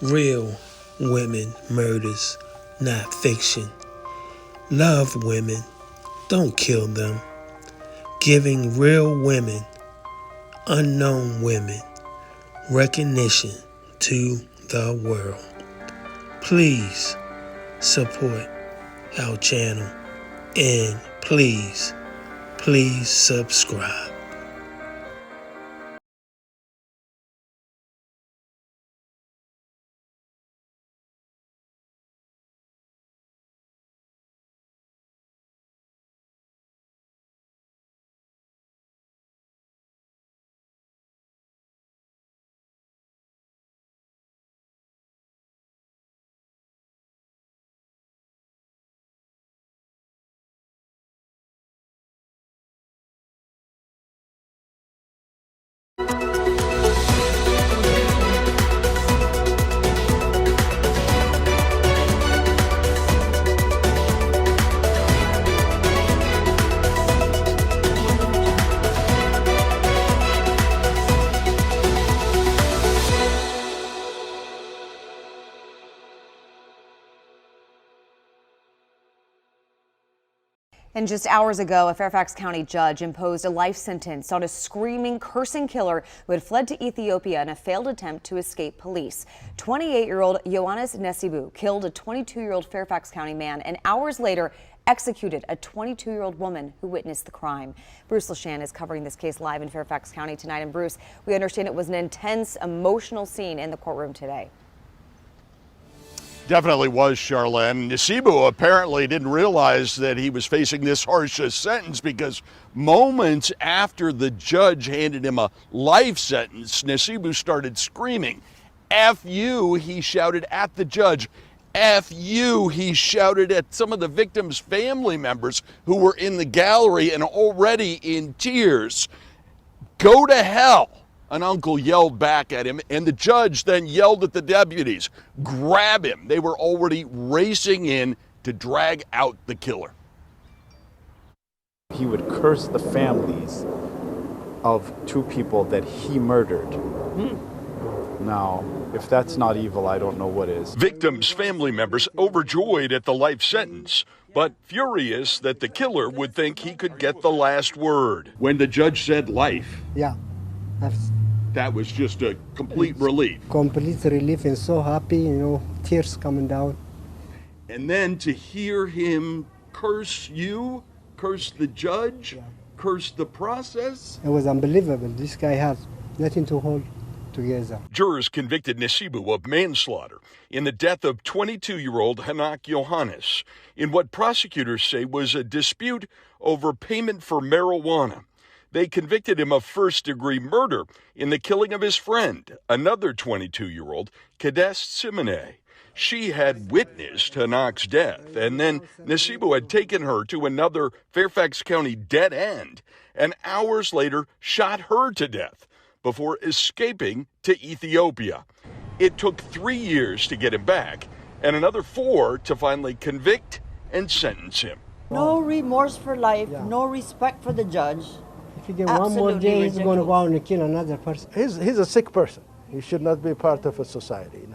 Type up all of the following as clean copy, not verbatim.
Real women murders, not fiction. Love women, don't kill them. Giving real women, unknown women, recognition to the world. Please support our channel and please subscribe. And just hours ago, a Fairfax County judge imposed a life sentence on a screaming, cursing killer who had fled to Ethiopia in a failed attempt to escape police. 28-year-old Yohannes Nesibu killed a 22-year-old Fairfax County man and hours later executed a 22-year-old woman who witnessed the crime. Bruce LaShan is covering this case live in Fairfax County tonight. And Bruce, we understand it was an intense, emotional scene in the courtroom today. Definitely was, Charlene. Nesibu apparently didn't realize that he was facing this harsh sentence because moments after the judge handed him a life sentence, Nesibu started screaming. F you, he shouted at the judge. F you, he shouted at some of the victims' family members who were in the gallery and already in tears. Go to hell, an uncle yelled back at him, and the judge then yelled at the deputies, grab him. They were already racing in to drag out the killer. He would curse the families of two people that he murdered. Now, if that's not evil, I don't know what is. Victims' family members overjoyed at the life sentence, but furious that the killer would think he could get the last word. When the judge said life, yeah, that was just a complete relief. Complete relief and so happy, tears coming down. And then to hear him curse you, curse the judge, curse the process. It was unbelievable. This guy has nothing to hold together. Jurors convicted Nesibu of manslaughter in the death of 22-year-old Hanak Yohannes in what prosecutors say was a dispute over payment for marijuana. They convicted him of first-degree murder in the killing of his friend, another 22-year-old, Kadest Simone. She had witnessed Hanak's death, and then Nesibu had taken her to another Fairfax County dead end, and hours later shot her to death before escaping to Ethiopia. It took 3 years to get him back, and another 4 to finally convict and sentence him. No remorse for life, no respect for the judge. If you get one more day, he's going to go out and kill another person. He's a sick person. He should not be part of a society.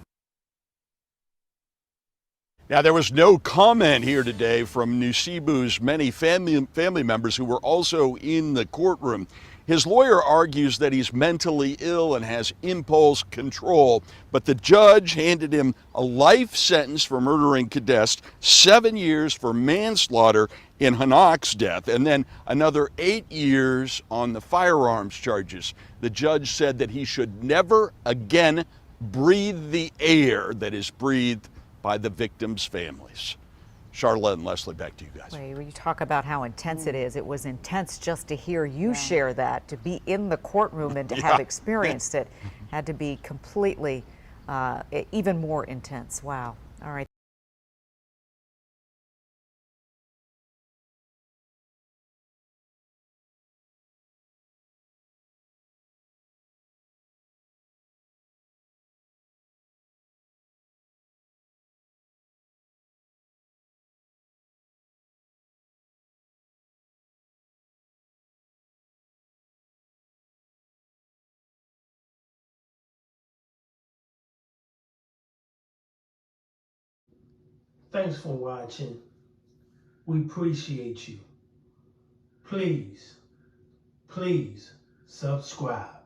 Now, there was no comment here today from Nesibu's many family members who were also in the courtroom. His lawyer argues that he's mentally ill and has impulse control, but the judge handed him a life sentence for murdering Kadest, 7 years for manslaughter in Hanak's death, and then another 8 years on the firearms charges. The judge said that he should never again breathe the air that is breathed by the victims' families. Charlotte and Leslie, back to you guys. Well, you talk about how intense it is. It was intense just to hear you share that, to be in the courtroom and to have experienced it. Had to be completely, even more intense. Wow. All right. Thanks for watching. We appreciate you. Please subscribe.